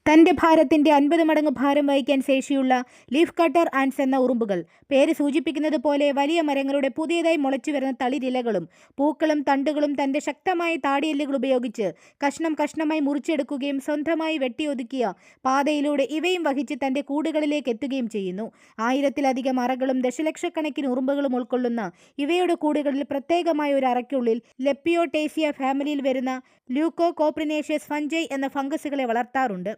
തൻ്റെ ഭാരത്തിൻ്റെ 50 മടങ്ങ് ഭാരം വഹിക്കാൻ ശേഷിയുള്ള ലീഫ് കട്ടർ ആൻസ് എന്ന ഉറുമ്പുകൾ പേര് സൂചിപ്പിക്കുന്നത് പോലെ വലിയ മരങ്ങളുടെ പുതിയതായി മുളച്ചു വരുന്ന തളിരിലകളും പൂക്കളും തണ്ടുകളും തൻ്റെ ശക്തമായ താടിയെല്ലുകൾ ഉപയോഗിച്ച് കഷ്ണം കഷ്ണമായി മുറിച്ചെടുക്കുകയും സ്വന്തമായി വെട്ടിയൊതുക്കിയ പാതയിലൂടെ ഇവയും വഹിച്ച് തൻ്റെ കൂടുകളിലേക്ക് എത്തുകയും ചെയ്യുന്നു. 1000-ലധികം അറകളും ദശലക്ഷക്കണക്കിന് ഉറുമ്പുകളും ഉൾക്കൊള്ളുന്ന ഇവയുടെ കൂടുകളിൽ പ്രത്യേകമായ ഒരു അറയ്ക്കുള്ളിൽ ലെപ്പിയോടേസിയ ഫാമിലിയിൽ വരുന്ന ല്യൂക്കോകോപ്രിനേഷ്യസ് ഫഞ്ചൈ എന്ന ഫംഗസുകളെ വളർത്താറുണ്ട്.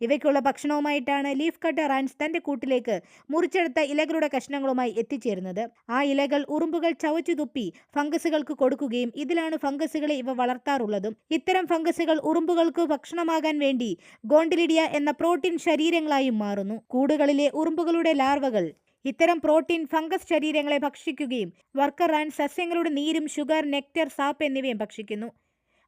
ഇവയ്ക്കുള്ള ഭക്ഷണവുമായിട്ടാണ് ലീഫ് കട്ടർ ആൻസ് തൻ്റെ കൂട്ടിലേക്ക് മുറിച്ചെടുത്ത ഇലകളുടെ കഷ്ണങ്ങളുമായി എത്തിച്ചേരുന്നത്. ആ ഇലകൾ ഉറുമ്പുകൾ ചവച്ചു തുപ്പി ഫംഗസുകൾക്ക് കൊടുക്കുകയും ഇതിലാണ് ഫംഗസുകളെ ഇവ വളർത്താറുള്ളതും. ഇത്തരം ഫംഗസുകൾ ഉറുമ്പുകൾക്ക് ഭക്ഷണമാകാൻ വേണ്ടി ഗോണ്ടിലിഡിയ എന്ന പ്രോട്ടീൻ ശരീരങ്ങളായും മാറുന്നു. കൂടുകളിലെ ഉറുമ്പുകളുടെ ലാർവകൾ ഇത്തരം പ്രോട്ടീൻ ഫംഗസ് ശരീരങ്ങളെ ഭക്ഷിക്കുകയും വർക്കർ ആൻഡ് സസ്യങ്ങളുടെ നീരും ഷുഗർ, നെക്ടർ, സാപ്പ് എന്നിവയും ഭക്ഷിക്കുന്നു.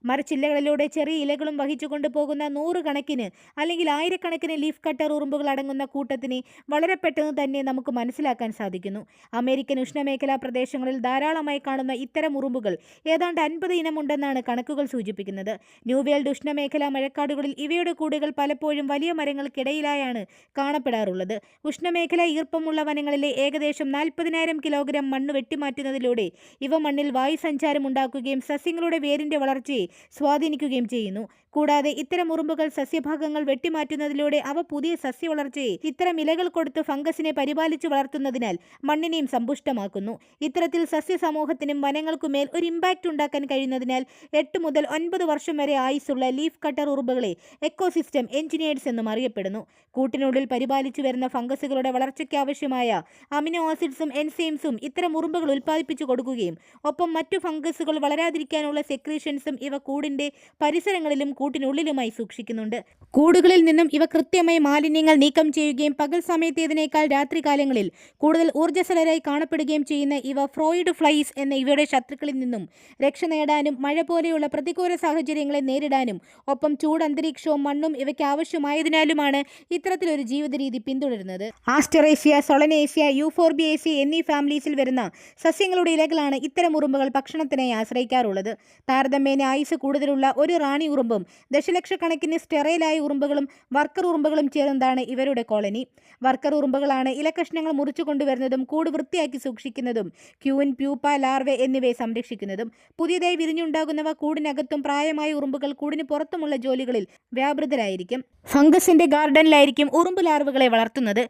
മരച്ചില്ലകളിലൂടെ ചെറിയ ഇലകളും വഹിച്ചു കൊണ്ടുപോകുന്ന 100 കണക്കിന് അല്ലെങ്കിൽ 1000-കണക്കിന് ലീഫ് കട്ടർ ഉറുമ്പുകൾ അടങ്ങുന്ന കൂട്ടത്തിനെ വളരെ പെട്ടെന്ന് തന്നെ നമുക്ക് മനസ്സിലാക്കാൻ സാധിക്കുന്നു. അമേരിക്കൻ ഉഷ്ണമേഖലാ പ്രദേശങ്ങളിൽ ധാരാളമായി കാണുന്ന ഇത്തരം ഉറുമ്പുകൾ ഏതാണ്ട് 50 ഇനം ഉണ്ടെന്നാണ് കണക്കുകൾ സൂചിപ്പിക്കുന്നത്. ന്യൂ വേൾഡ് ഉഷ്ണമേഖലാ മഴക്കാടുകളിൽ ഇവയുടെ കൂടുകൾ പലപ്പോഴും വലിയ മരങ്ങൾക്കിടയിലായാണ് കാണപ്പെടാറുള്ളത്. ഉഷ്ണമേഖലാ ഈർപ്പമുള്ള വനങ്ങളിലെ ഏകദേശം 40,000 കിലോഗ്രാം മണ്ണ് വെട്ടിമാറ്റുന്നതിലൂടെ ഇവ മണ്ണിൽ വായുസഞ്ചാരം ഉണ്ടാക്കുകയും സസ്യങ്ങളുടെ വേരിൻ്റെ വളർച്ചയെ സ്വാധീനിക്കുകയും ചെയ്യുന്നു. കൂടാതെ ഇത്തരം ഉറുമ്പുകൾ സസ്യഭാഗങ്ങൾ വെട്ടിമാറ്റുന്നതിലൂടെ അവ പുതിയ സസ്യ വളർച്ചയെ ഇത്തരം ഇലകൾ കൊടുത്ത് ഫംഗസിനെ പരിപാലിച്ചു വളർത്തുന്നതിനാൽ മണ്ണിനെയും സമ്പുഷ്ടമാക്കുന്നു. ഇത്തരത്തിൽ സസ്യ സമൂഹത്തിനും വനങ്ങൾക്കുമേൽ ഒരു ഇമ്പാക്റ്റ് ഉണ്ടാക്കാൻ കഴിയുന്നതിനാൽ 8 മുതൽ 9 വർഷം വരെ ആയുസ്സുള്ള ലീഫ് കട്ടർ ഉറുമ്പുകളെ എക്കോസിസ്റ്റം എഞ്ചിനീയേഴ്സ് എന്നും അറിയപ്പെടുന്നു. കൂട്ടിനുള്ളിൽ പരിപാലിച്ചു വരുന്ന ഫംഗസുകളുടെ വളർച്ചയ്ക്ക് ആവശ്യമായ അമിനോ ആസിഡ്സും എൻസൈംസും ഇത്തരം ഉറുമ്പുകൾ ഉൽപ്പാദിപ്പിച്ചു കൊടുക്കുകയും ഒപ്പം മറ്റു ഫംഗസുകൾ വളരാതിരിക്കാനുള്ള സെക്രീഷൻസും ഇവ കൂടിൻ്റെ പരിസരങ്ങളിലും കൂട്ടിനുള്ളിലുമായി സൂക്ഷിക്കുന്നുണ്ട്. കൂടുകളിൽ നിന്നും ഇവ കൃത്യമായി മാലിന്യങ്ങൾ നീക്കം ചെയ്യുകയും പകൽ സമയത്തേതിനേക്കാൾ രാത്രികാലങ്ങളിൽ കൂടുതൽ ഊർജ്ജസ്വലരായി കാണപ്പെടുകയും ചെയ്യുന്ന ഇവ ഫ്രോയിഡ് ഫ്ലൈസ് എന്ന ഇവയുടെ ശത്രുക്കളിൽ നിന്നും രക്ഷ നേടാനും മഴ പോലെയുള്ള പ്രതികൂല സാഹചര്യങ്ങളെ നേരിടാനും ഒപ്പം ചൂട് അന്തരീക്ഷവും മണ്ണും ഇവയ്ക്ക് ആവശ്യമായതിനാലുമാണ് ഇത്തരത്തിലൊരു ജീവിത രീതി പിന്തുടരുന്നത്. ആസ്റ്ററേഷ്യ, സൊളനേഷ്യ, യൂഫോർബിയേസി എന്നീ ഫാമിലീസിൽ വരുന്ന സസ്യങ്ങളുടെ ഇലകളാണ് ഇത്തരം ഉറുമ്പുകൾ ഭക്ഷണത്തിനായി ആശ്രയിക്കാറുള്ളത്. താരതമ്യേന ആയുസ് കൂടുതലുള്ള ഒരു റാണി ഉറുമ്പും ദശലക്ഷക്കണക്കിന് സ്റ്റെറൈലായ ഉറുമ്പുകളും വർക്കർ ഉറുമ്പുകളും ചേർന്നതാണ് ഇവരുടെ കോളനി. വർക്കർ ഉറുമ്പുകളാണ് ഇലക്കഷ്ണങ്ങൾ മുറിച്ചു കൊണ്ടുവരുന്നതും കൂട് വൃത്തിയാക്കി സൂക്ഷിക്കുന്നതും ക്യൂൻ, പ്യൂപ്പ, ലാർവെ എന്നിവയെ സംരക്ഷിക്കുന്നതും. പുതിയതായി വിരിഞ്ഞുണ്ടാകുന്നവ കൂടിനകത്തും പ്രായമായ ഉറുമ്പുകൾ കൂടിന് പുറത്തുമുള്ള ജോലികളിൽ വ്യാപൃതരായിരിക്കും. ഫംഗസിന്റെ ഗാർഡനിലായിരിക്കും ഉറുമ്പ് ലാർവകളെ വളർത്തുന്നത്.